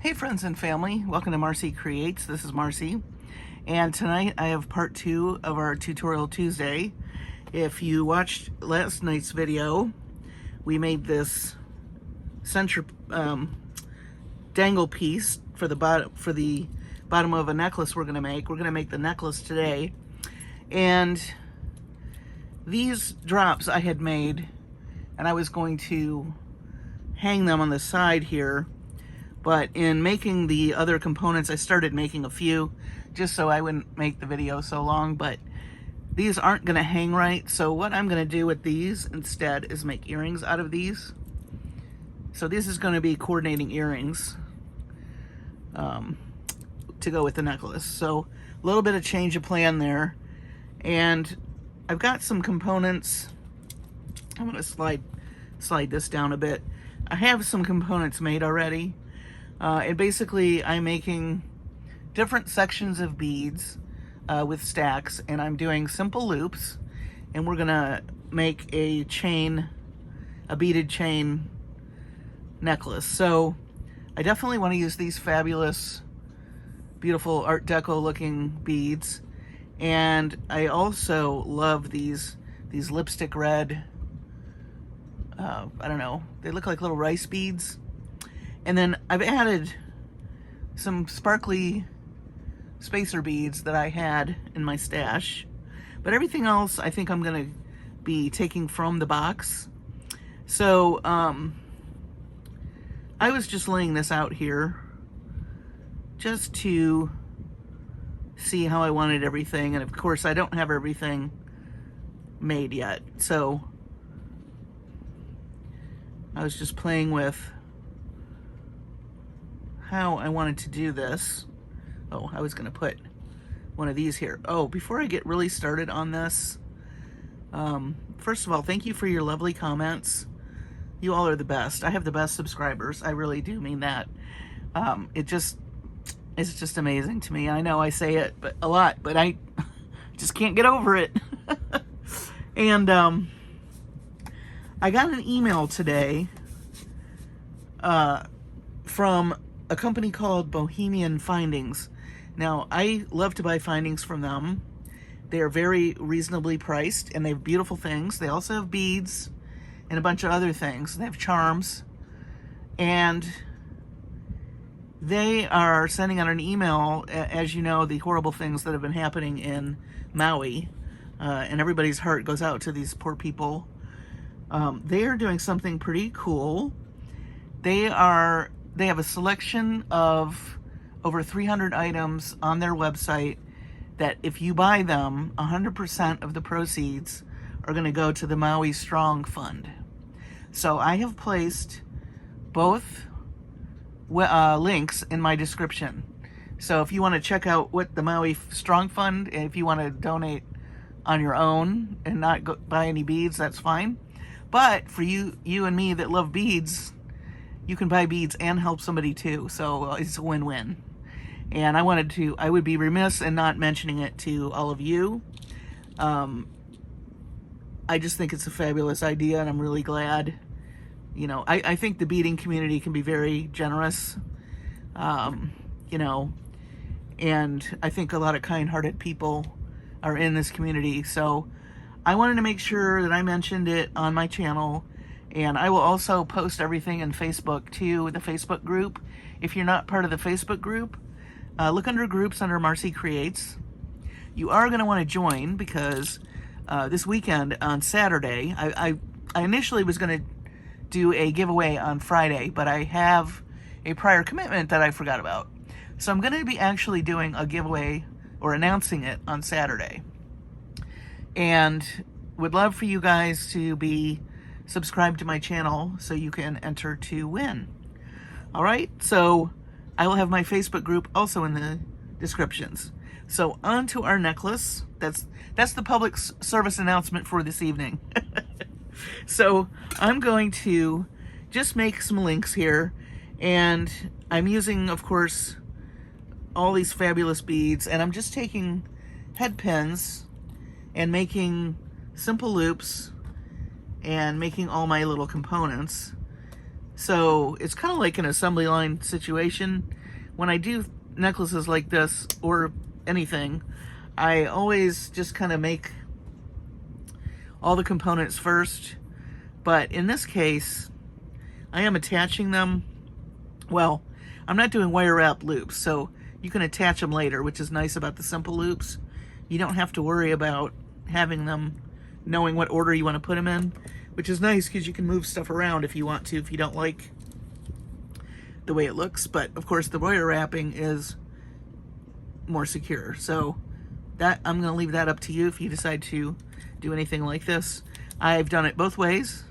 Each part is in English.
Hey friends and family, welcome to Marcie Creates. This is Marcie, and tonight I have part 2 of our Tutorial Tuesday. If you watched last night's video, we made this center dangle piece for the bottom of a necklace we're going to make. We're going to make the necklace today, and these drops I had made, and I was going to hang them on the side here. But in making the other components, I started making a few just so I wouldn't make the video so long, but these aren't going to hang right. So what I'm going to do with these instead is make earrings out of these. So this is going to be coordinating earrings to go with the necklace. So a little bit of change of plan there. And I've got some components. I'm going to slide this down a bit. I have some components made already. And basically I'm making different sections of beads with stacks, and I'm doing simple loops, and we're gonna make a beaded chain necklace. So I definitely want to use these fabulous, beautiful Art Deco looking beads, and I also love these lipstick red, I don't know, they look like little rice beads. And then I've added some sparkly spacer beads that I had in my stash. But everything else I think I'm going to be taking from the box. So I was just laying this out here just to see how I wanted everything. And of course I don't have everything made yet. So I was just playing with how I wanted to do this. Oh, I was gonna put one of these here. Oh, before I get really started on this, first of all, thank you for your lovely comments. You all are the best. I have the best subscribers. I really do mean that. It's just amazing to me. I know I say it a lot, but I just can't get over it. And I got an email today from a company called Bohemian Findings. Now, I love to buy findings from them. They are very reasonably priced, and they have beautiful things. They also have beads and a bunch of other things. They have charms. And they are sending out an email, as you know, the horrible things that have been happening in Maui. And everybody's heart goes out to these poor people. They are doing something pretty cool. They have a selection of over 300 items on their website that if you buy them, 100% of the proceeds are going to go to the Maui Strong Fund. So I have placed both links in my description. So if you want to check out what the Maui Strong Fund, and if you want to donate on your own and not buy any beads, that's fine. But for you and me that love beads, you can buy beads and help somebody too, so it's a win-win. And I would be remiss in not mentioning it to all of you. I just think it's a fabulous idea, and I'm really glad. You know, I think the beading community can be very generous, you know, and I think a lot of kind-hearted people are in this community, so I wanted to make sure that I mentioned it on my channel. And I will also post everything in Facebook too, the Facebook group. If you're not part of the Facebook group, look under groups under Marcie Creates. You are going to want to join because this weekend on Saturday, I initially was going to do a giveaway on Friday, but I have a prior commitment that I forgot about. So I'm going to be actually doing a giveaway or announcing it on Saturday. And would love for you guys to be subscribe to my channel so you can enter to win. All right, so I will have my Facebook group also in the descriptions. So on to our necklace. That's the public service announcement for this evening. So I'm going to just make some links here, and I'm using, of course, all these fabulous beads, and I'm just taking head pins and making simple loops and making all my little components. So it's kind of like an assembly line situation. When I do necklaces like this or anything, I always just kind of make all the components first. But in this case, I am attaching them. Well, I'm not doing wire wrap loops, so you can attach them later, which is nice about the simple loops. You don't have to worry about having them, knowing what order you want to put them in, which is nice because you can move stuff around if you want to, if you don't like the way it looks. But of course the wire wrapping is more secure, so that I'm going to leave that up to you if you decide to do anything like this. I've done it both ways.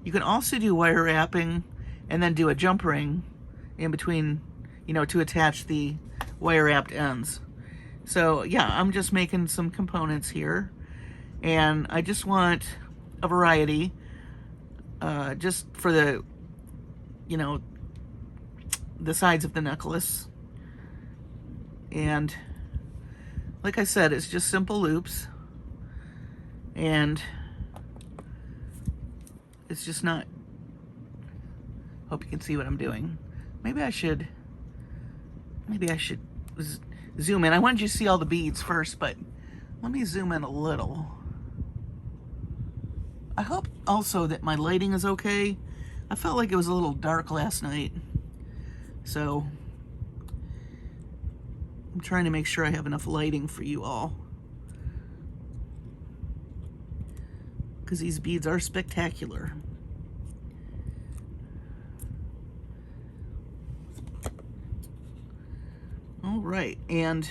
You can also do wire wrapping and then do a jump ring in between, you know, to attach the wire wrapped ends. So yeah, I'm just making some components here, and I just want a variety, just for the, you know, the sides of the necklace. And like I said, it's just simple loops, and it's just not, hope you can see what I'm doing. Maybe I should zoom in. I wanted you to see all the beads first, but let me zoom in a little. I hope also that my lighting is okay. I felt like it was a little dark last night, so I'm trying to make sure I have enough lighting for you all, because these beads are spectacular. All right, and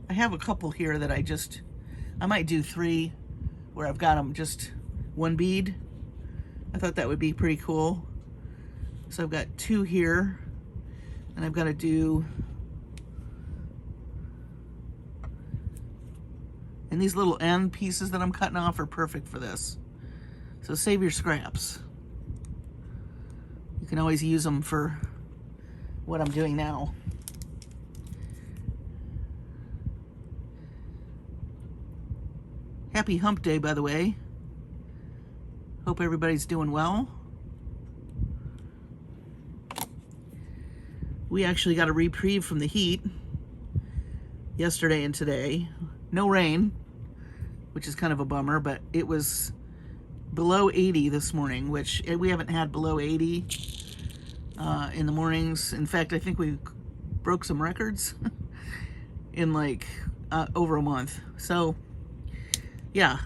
I have a couple here that I might do 3 where I've got them just one bead. I thought that would be pretty cool. So I've got 2 here, and I've got to do, and these little end pieces that I'm cutting off are perfect for this. So save your scraps. You can always use them for what I'm doing now. Happy Hump Day, by the way. Hope everybody's doing well. We actually got a reprieve from the heat yesterday and today. No rain, which is kind of a bummer, but it was below 80 this morning, which we haven't had below 80 in the mornings. In fact, I think we broke some records in like over a month. So yeah,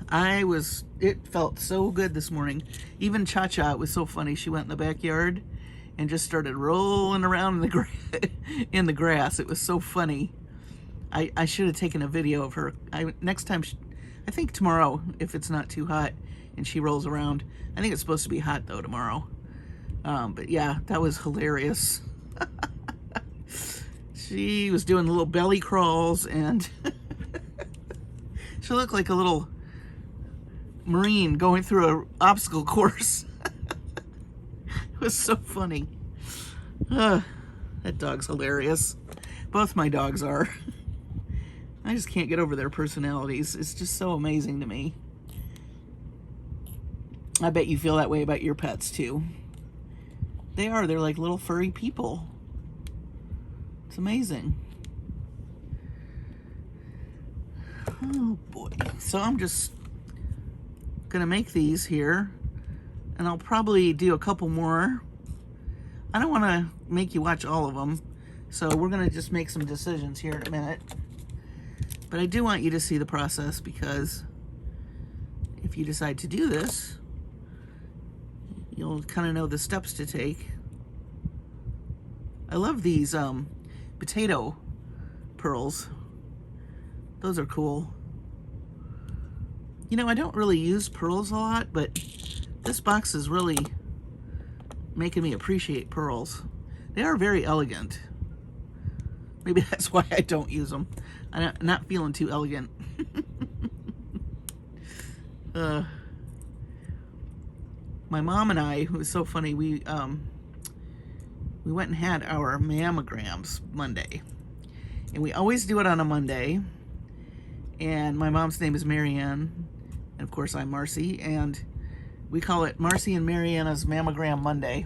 it felt so good this morning. Even Cha-Cha, it was so funny. She went in the backyard and just started rolling around in the grass. It was so funny. I should have taken a video of her. Next time, I think tomorrow, if it's not too hot and she rolls around. I think it's supposed to be hot though tomorrow. But yeah, that was hilarious. She was doing little belly crawls, and she looked like a little Marine going through an obstacle course. It was so funny. That dog's hilarious. Both my dogs are. I just can't get over their personalities. It's just so amazing to me. I bet you feel that way about your pets too. They're like little furry people. It's amazing. Oh boy. So I'm just gonna make these here, and I'll probably do a couple more. I don't want to make you watch all of them, so we're gonna just make some decisions here in a minute. But I do want you to see the process, because if you decide to do this, you'll kind of know the steps to take. I love these potato pearls. Those are cool. You know, I don't really use pearls a lot, but this box is really making me appreciate pearls. They are very elegant. Maybe that's why I don't use them. I'm not feeling too elegant. My mom and I, it was so funny, we went and had our mammograms Monday. And we always do it on a Monday. And my mom's name is Marianne. And of course I'm Marcie. And we call it Marcie and Mariana's Mammogram Monday.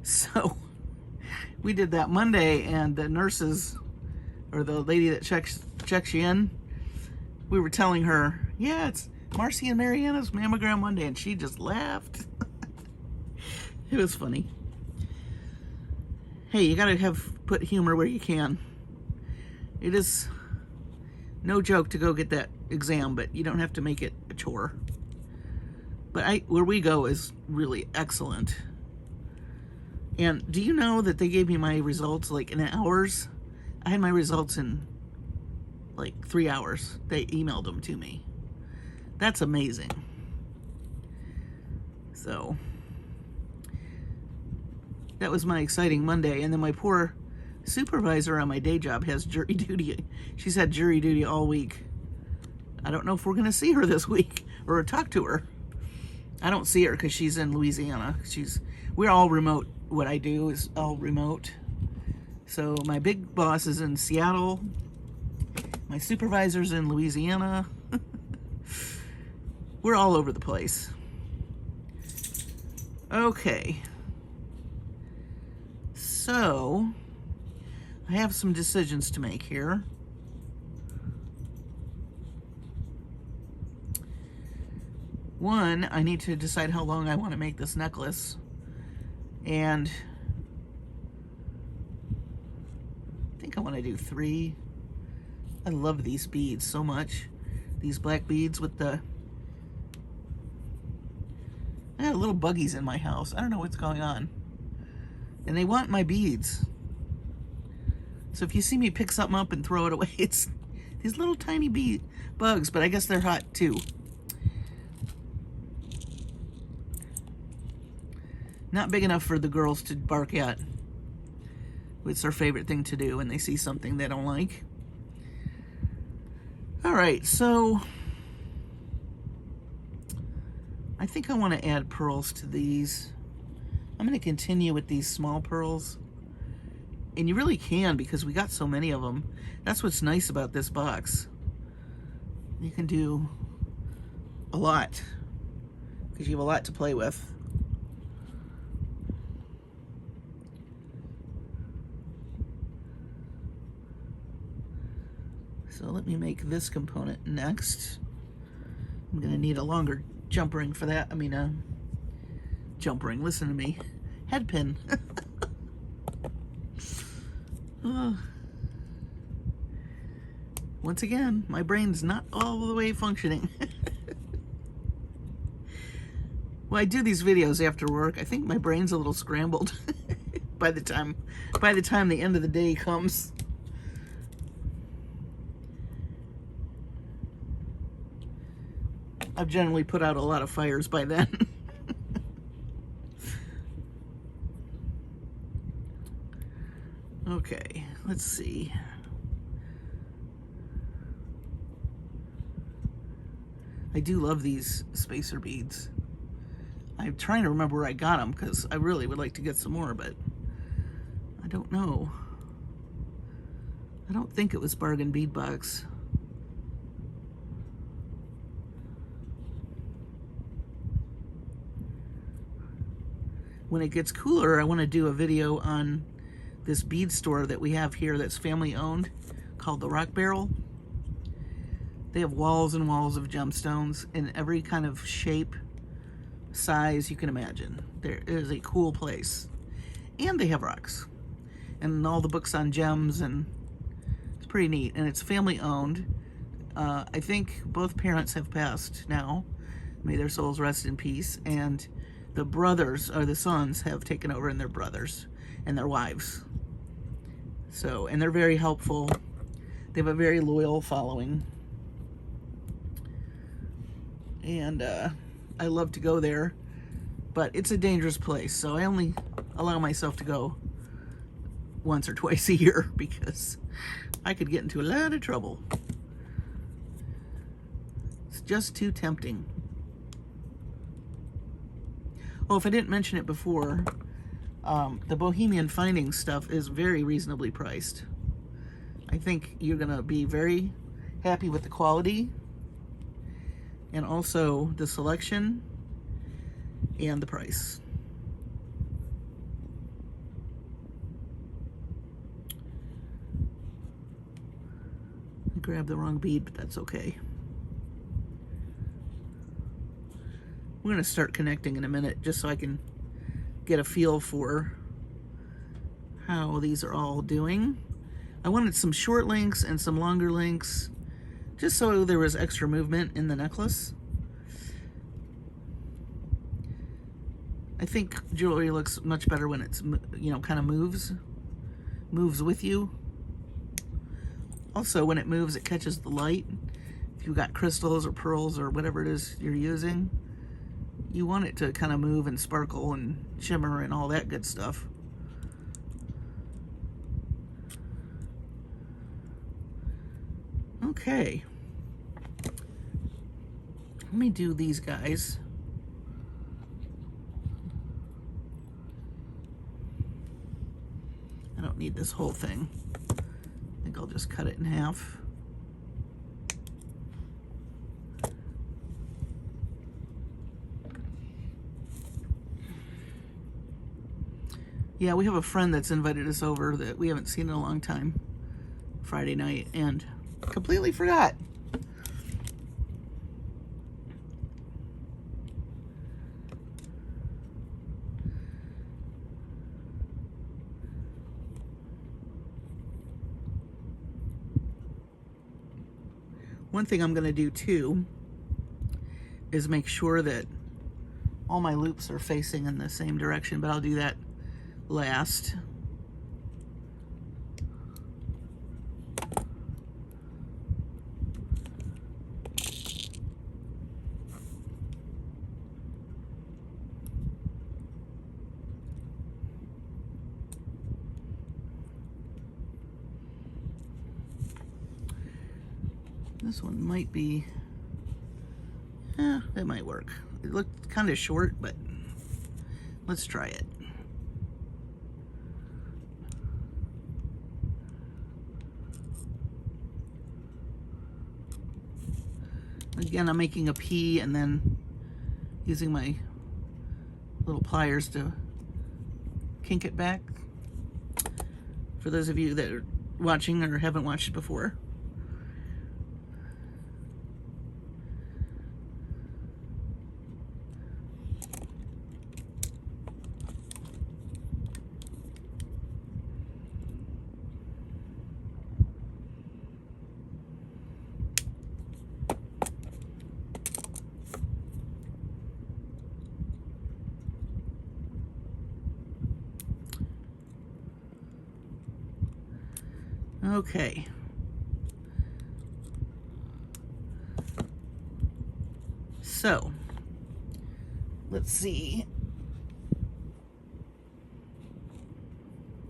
So we did that Monday, and the nurses, or the lady that checks you in, we were telling her, yeah, it's Marcie and Mariana's mammogram Monday, and she just laughed. It was funny. Hey, you gotta put humor where you can. It is no joke to go get that exam, but you don't have to make it a chore. But where we go is really excellent. And do you know that they gave me my results like in hours? I had my results in like 3 hours. They emailed them to me. That's amazing. So that was my exciting Monday. And then my poor supervisor on my day job has jury duty. She's had jury duty all week. I don't know if we're going to see her this week or talk to her. I don't see her because she's in Louisiana. We're all remote. What I do is all remote. So my big boss is in Seattle. My supervisor's in Louisiana. We're all over the place. Okay. So I have some decisions to make here. One, I need to decide how long I want to make this necklace. And I think I want to do 3. I love these beads so much. These black beads with the... I got little buggies in my house. I don't know what's going on. And they want my beads. So if you see me pick something up and throw it away, it's these little tiny bugs, but I guess they're hot too. Not big enough for the girls to bark at. It's their favorite thing to do when they see something they don't like. All right, so I think I want to add pearls to these. I'm going to continue with these small pearls. And you really can, because we got so many of them. That's what's nice about this box. You can do a lot, because you have a lot to play with. So let me make this component next. I'm going to need a longer jump ring for that. I mean, jump ring, listen to me. Head pin. Once again, my brain's not all the way functioning. Well, I do these videos after work. I think my brain's a little scrambled by the time the end of the day comes. I've generally put out a lot of fires by then. Okay, let's see. I do love these spacer beads. I'm trying to remember where I got them because I really would like to get some more, but I don't know. I don't think it was Bargain Bead Box. When it gets cooler, I want to do a video on this bead store that we have here that's family owned called the Rock Barrel. They have walls and walls of gemstones in every kind of shape, size you can imagine. There is a cool place. And they have rocks. And all the books on gems, and it's pretty neat. And it's family owned. I think both parents have passed now. May their souls rest in peace. And the brothers, or the sons, have taken over, and their brothers and their wives. So, and they're very helpful. They have a very loyal following. And I love to go there, but it's a dangerous place, so I only allow myself to go once or twice a year because I could get into a lot of trouble. It's just too tempting. Oh, if I didn't mention it before, the Bohemian Findings stuff is very reasonably priced. I think you're going to be very happy with the quality, and also the selection and the price. grabbed the wrong bead, but that's okay. We're going to start connecting in a minute just so I can get a feel for how these are all doing. I wanted some short links and some longer links just so there was extra movement in the necklace. I think jewelry looks much better when it's, you know, kind of moves with you. Also, when it moves, it catches the light. If you've got crystals or pearls or whatever it is you're using, you want it to kind of move and sparkle and shimmer and all that good stuff. Okay. Let me do these guys. I don't need this whole thing. I think I'll just cut it in half. Yeah, we have a friend that's invited us over that we haven't seen in a long time, Friday night, and completely forgot. One thing I'm going to do too is make sure that all my loops are facing in the same direction, but I'll do that last. This one might be, that might work. It looked kind of short, but let's try it. Again, I'm making a P and then using my little pliers to kink it back. For those of you that are watching or haven't watched it before. Okay. So, let's see.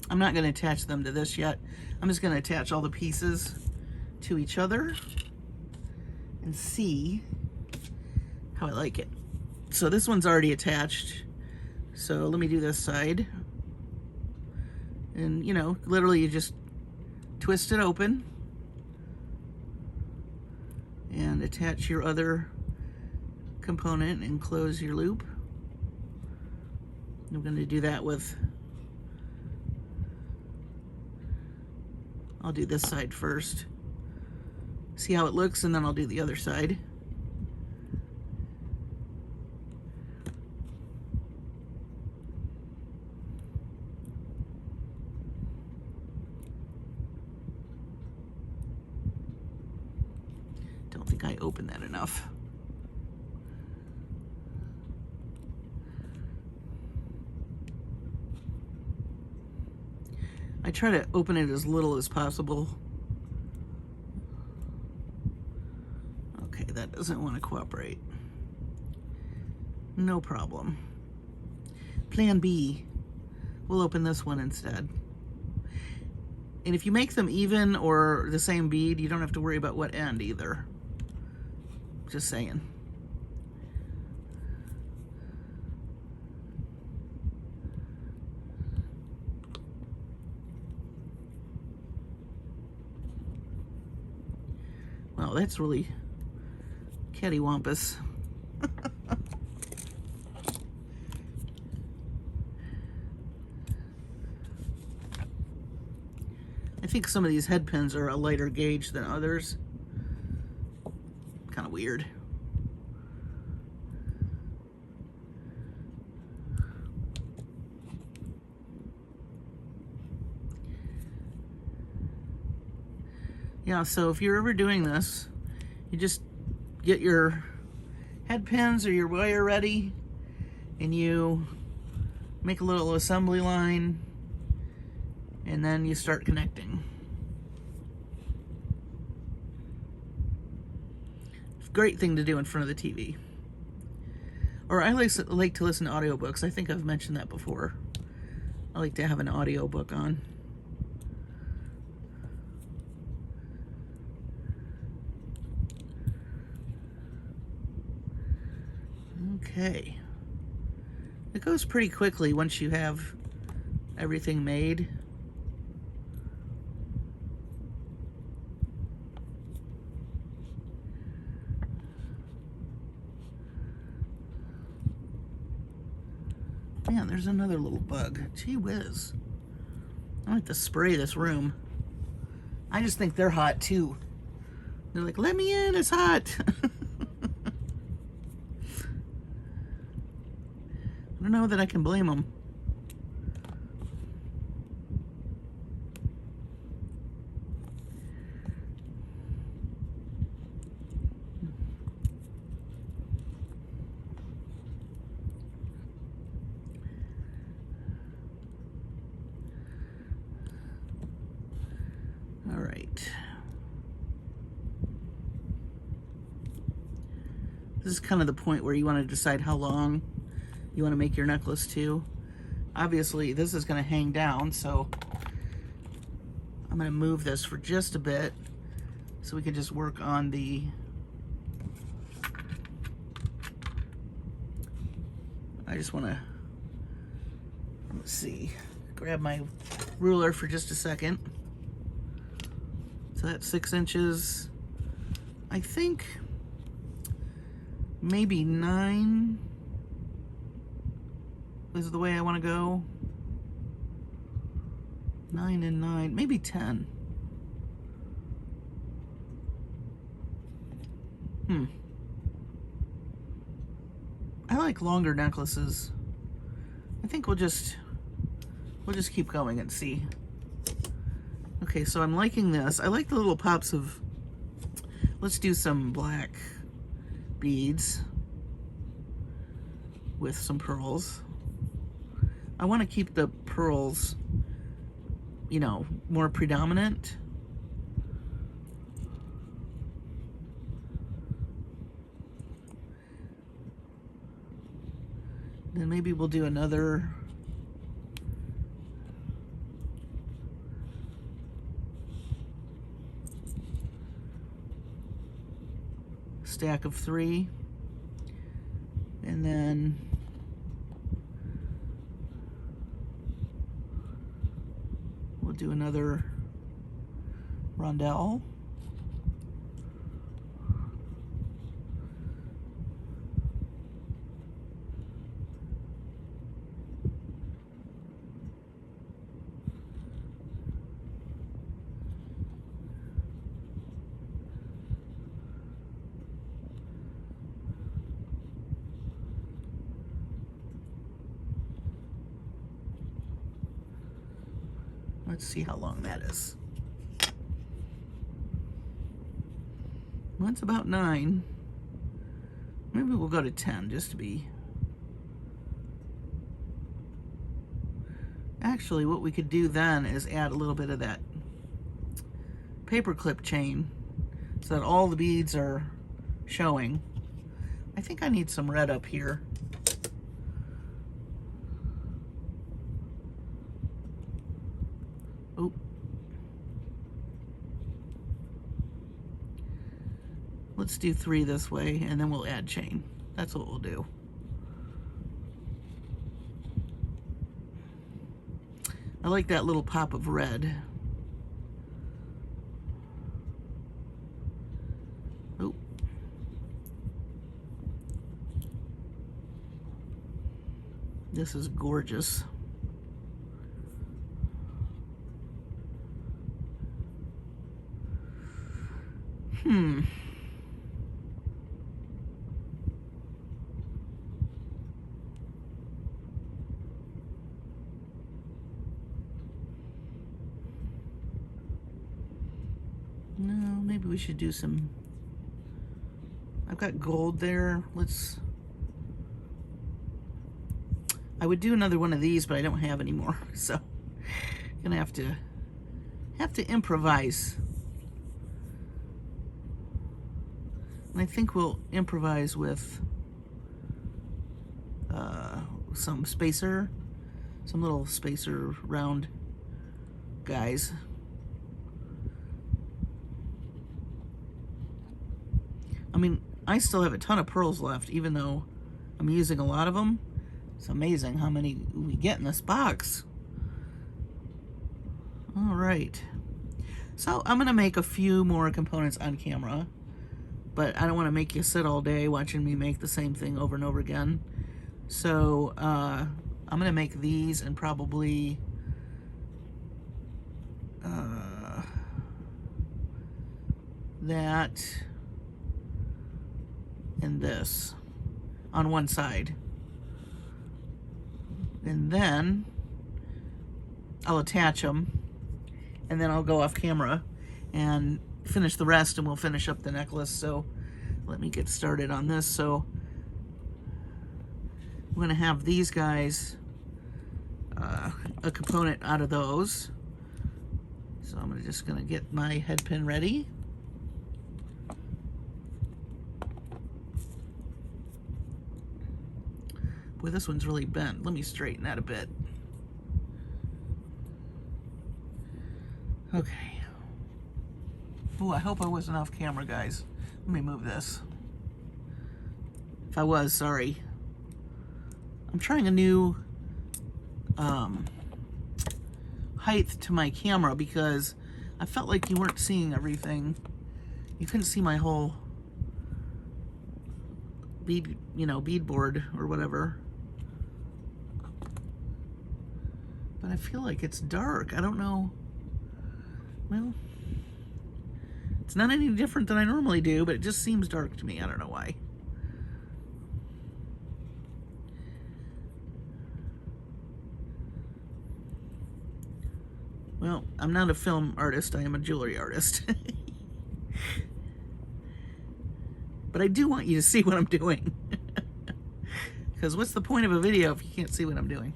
I'm not going to attach them to this yet. I'm just going to attach all the pieces to each other and see how I like it. So this one's already attached. So let me do this side. And, you know, literally you just twist it open and attach your other component and close your loop. I'm going to do that with, I'll do this side first, see how it looks, and then I'll do the other side. Don't think I opened that enough. I try to open it as little as possible. Okay, that doesn't want to cooperate. No problem. Plan B. We'll open this one instead. And if you make them even or the same bead, you don't have to worry about what end either. Just saying. Wow, that's really cattywampus. I think some of these head pins are a lighter gauge than others. kind of weird. Yeah, so if you're ever doing this, you just get your head pins or your wire ready, and you make a little assembly line, and then you start connecting. Great thing to do in front of the TV. Or I like to listen to audiobooks. I think I've mentioned that before. I like to have an audiobook on. Okay. It goes pretty quickly once you have everything made. Man, there's another little bug. Gee whiz. I like to spray this room. I just think they're hot too. They're like, let me in, it's hot. I don't know that I can blame them. All right. This is kind of the point where you want to decide how long you want to make your necklace to. Obviously, this is going to hang down, so I'm going to move this for just a bit so we can just work on the I just want to, let's see, grab my ruler for just a second. So that's 6 inches. I think maybe 9 is the way I want to go. 9 and 9, maybe 10. I like longer necklaces. I think we'll just keep going and see. Okay, so I'm liking this. I like the little pops of, let's do some black beads with some pearls. I want to keep the pearls, you know, more predominant. Then maybe we'll do another stack of 3, and then we'll do another rondelle. Let's see how long that is. Well, it's about 9. Maybe we'll go to 10 just to be... Actually, what we could do then is add a little bit of that paper clip chain so that all the beads are showing. I think I need some red up here. Oh. Let's do 3 this way, and then we'll add chain. That's what we'll do. I like that little pop of red. Oh. This is gorgeous. maybe we should do some, I've got gold there. I would do another one of these, but I don't have any more, so gonna have to improvise. And I think we'll improvise with some little spacer round guys. I mean, I still have a ton of pearls left, even though I'm using a lot of them. It's amazing how many we get in this box. All right. So I'm gonna make a few more components on camera, but I don't want to make you sit all day watching me make the same thing over and over again. So I'm gonna make these and probably that and this on one side, and then I'll attach them, and then I'll go off camera and finish the rest, and we'll finish up the necklace. So let me get started on this. So we're gonna have these guys, a component out of those. So I'm just gonna get my head pin ready. Boy, this one's really bent. Let me straighten that a bit. Okay. Oh, I hope I wasn't off camera, guys. Let me move this. If I was, sorry. I'm trying a new height to my camera because I felt like you weren't seeing everything. You couldn't see my whole bead, bead board or whatever. But I feel like it's dark. I don't know. Well, it's not any different than I normally do, but it just seems dark to me. I don't know why. Well, I'm not a film artist, I am a jewelry artist. But I do want you to see what I'm doing. Because what's the point of a video if you can't see what I'm doing?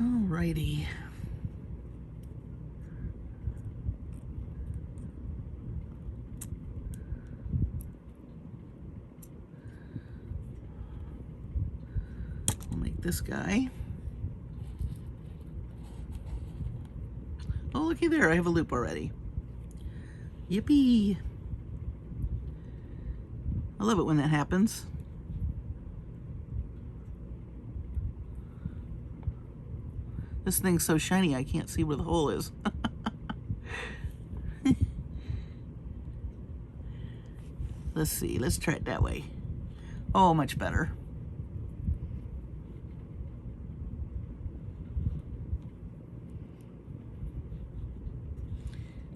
Alrighty. We'll make this guy. Oh, looky there, I have a loop already. Yippee! I love it when that happens. This thing's so shiny I can't see where the hole is. Let's see, let's try it that way. Oh, much better.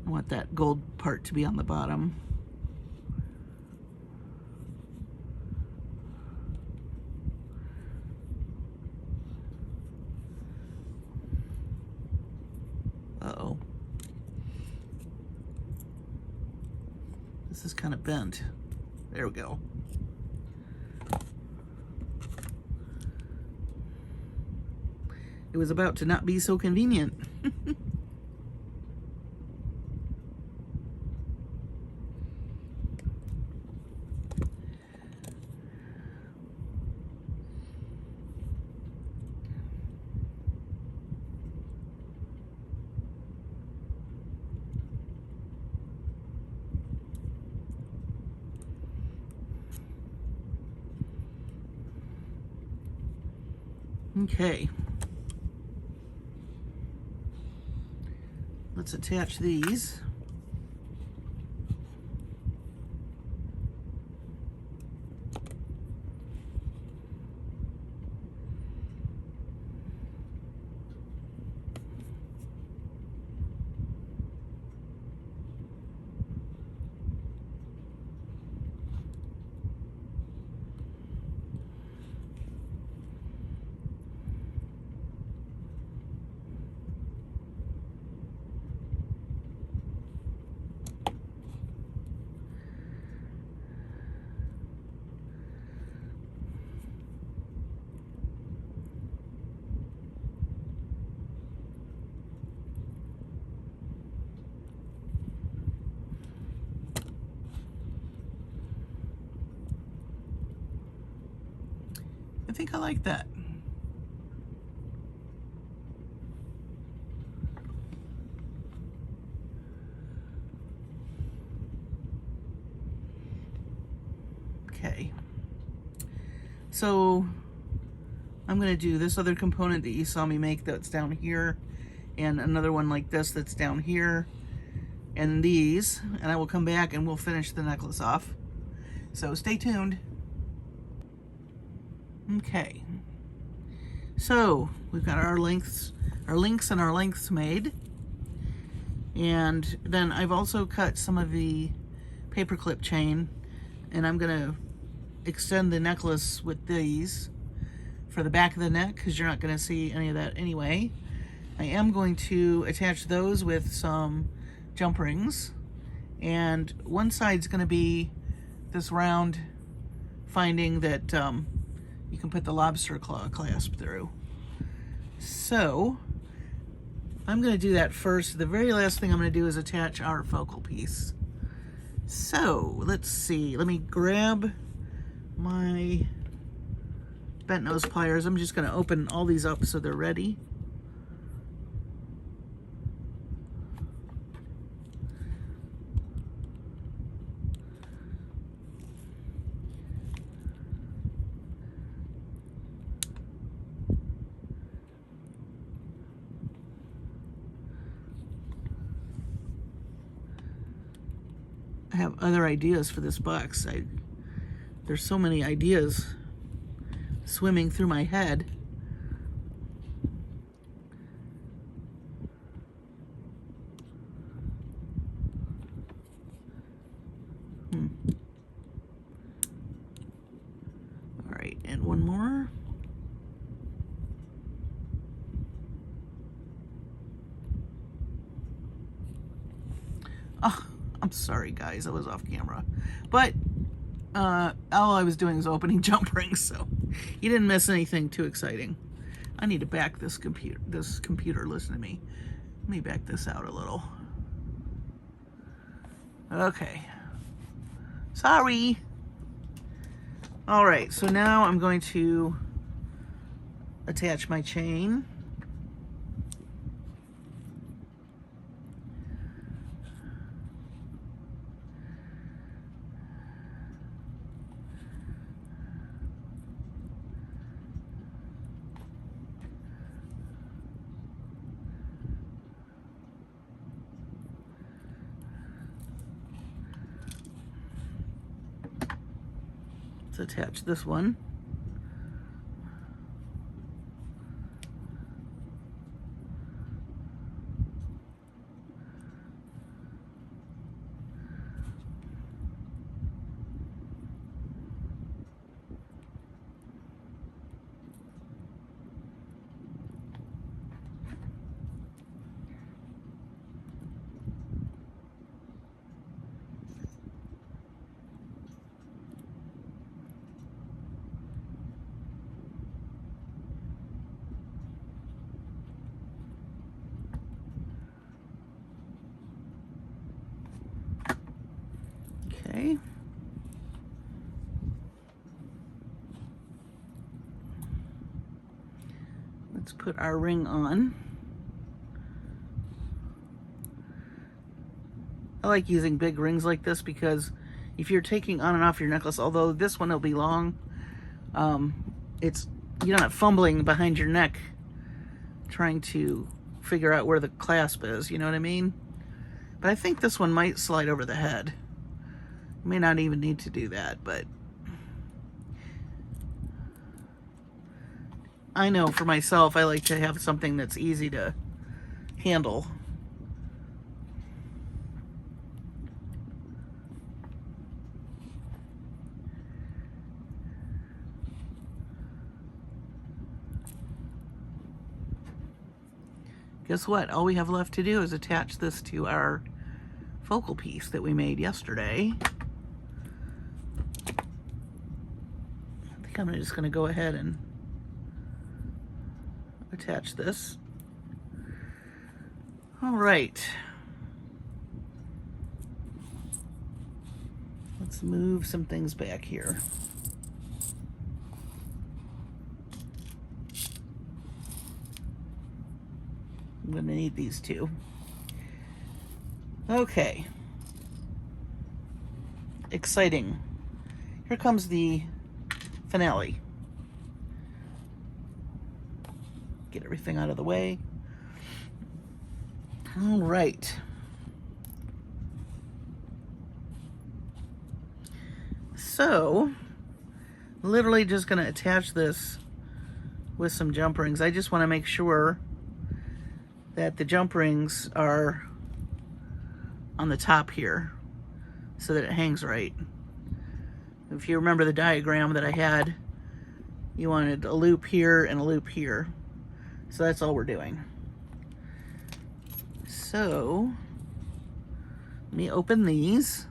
I want that gold part to be on the bottom. Uh-oh. This is kind of bent. There we go. It was about to not be so convenient. Okay. Let's attach these. think I like that. Okay. So I'm going to do this other component that you saw me make that's down here, and another one like this that's down here, and these, and I will come back and we'll finish the necklace off. So stay tuned. Okay. So we've got our links and our lengths made. And then I've also cut some of the paperclip chain, and I'm going to extend the necklace with these for the back of the neck because you're not going to see any of that anyway. I am going to attach those with some jump rings, and one side's going to be this round finding that you can put the lobster claw clasp through. So I'm going to do that first. The very last thing I'm going to do is attach our focal piece. So let's see, let me grab my bent nose pliers. I'm just going to open all these up so they're ready. I have other ideas for this box. There's so many ideas swimming through my head. All right, and one more. Oh, I'm sorry guys, I was off camera, but all I was doing was opening jump rings, so you didn't miss anything too exciting. I need to back this computer. Listen to me. Let me back this out a little. Okay. Sorry. All right, so now I'm going to attach my chain. Let's attach this one. Okay. Let's put our ring on. I like using big rings like this because if you're taking on and off your necklace, although this one will be long, you're not fumbling behind your neck trying to figure out where the clasp is, you know what I mean? But I think this one might slide over the head. You may not even need to do that, but I know for myself, I like to have something that's easy to handle. Guess what? All we have left to do is attach this to our focal piece that we made yesterday. I think I'm just going to go ahead and attach this. All right. Let's move some things back here. I'm gonna need these two. Okay. Exciting. Here comes the finale. Get everything out of the way. All right. So, literally just going to attach this with some jump rings. I just want to make sure that the jump rings are on the top here so that it hangs right. If you remember the diagram that I had, you wanted a loop here and a loop here. So that's all we're doing. So, let me open these.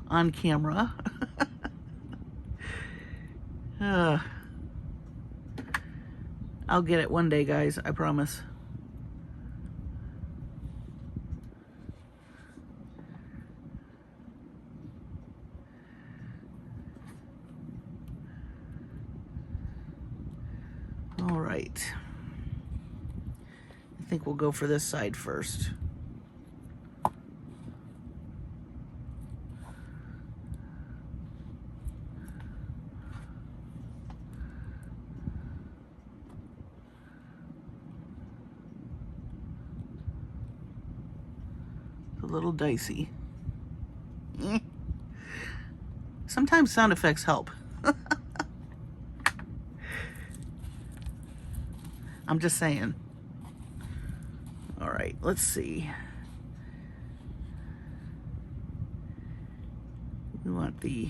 On camera. I'll get it one day, guys, I promise. All right. I think we'll go for this side first. A little dicey. Sometimes sound effects help. I'm just saying. All right, let's see. We want the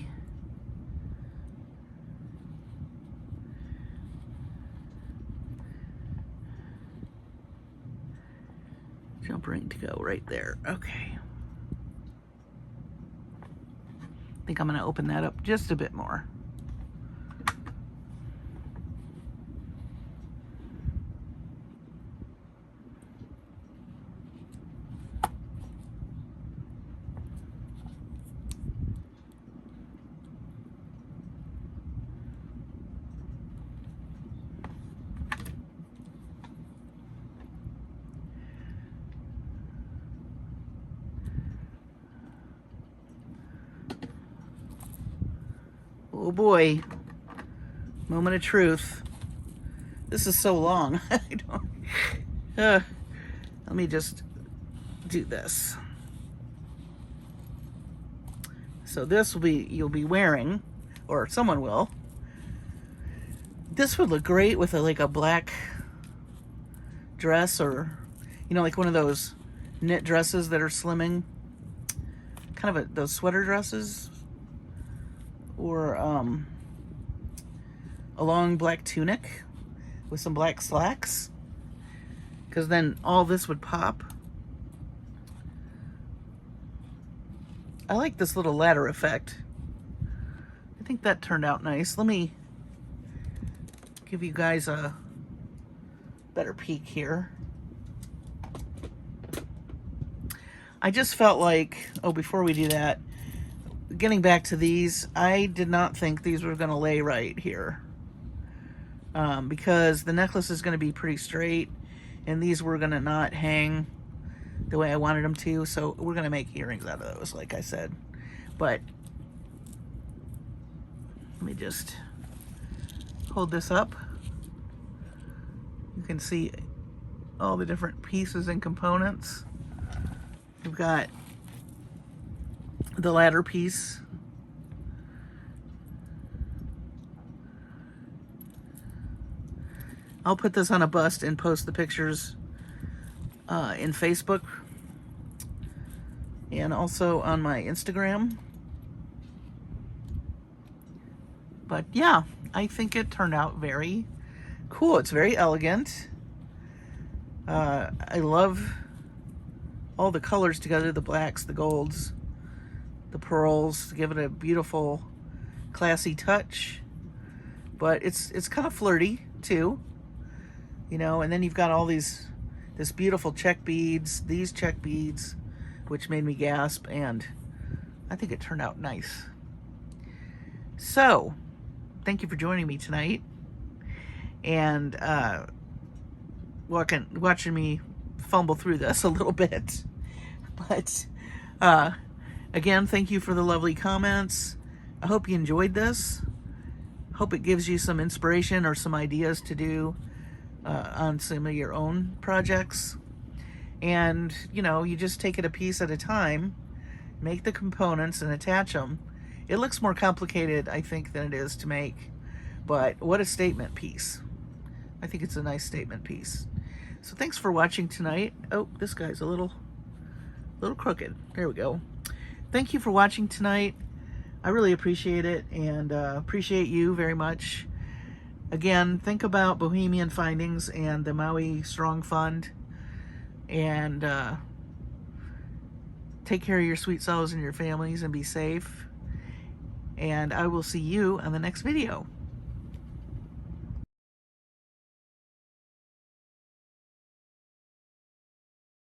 jump ring to go right there. Okay. I think I'm going to open that up just a bit more. Oh boy, moment of truth. This is so long. I don't. Let me just do this. So this will be, you'll be wearing, or someone will. This would look great with like a black dress, or like one of those knit dresses that are slimming, kind of those sweater dresses. Or a long black tunic with some black slacks, because then all this would pop. I like this little ladder effect. I think that turned out nice. Let me give you guys a better peek here. I just felt like, before we do that, getting back to these, I did not think these were going to lay right here, because the necklace is going to be pretty straight, and these were going to not hang the way I wanted them to, so we're going to make earrings out of those, like I said. But let me just hold this up. You can see all the different pieces and components. We've got the ladder piece. I'll put this on a bust and post the pictures in Facebook and also on my Instagram. But yeah, I think it turned out very cool. It's very elegant. I love all the colors together, the blacks, the golds, the pearls, to give it a beautiful, classy touch. But it's kind of flirty too, and then you've got all this beautiful check beads, these check beads, which made me gasp, and I think it turned out nice. So, thank you for joining me tonight and watching me fumble through this a little bit. But again, thank you for the lovely comments. I hope you enjoyed this. Hope it gives you some inspiration or some ideas to do on some of your own projects. And, you know, you just take it a piece at a time, make the components and attach them. It looks more complicated, I think, than it is to make. But what a statement piece. I think it's a nice statement piece. So thanks for watching tonight. Oh, this guy's a little crooked. There we go. Thank you for watching tonight. I really appreciate it, and appreciate you very much. Again, think about Bohemian Findings and the Maui Strong Fund, and take care of your sweet selves and your families and be safe. And I will see you on the next video.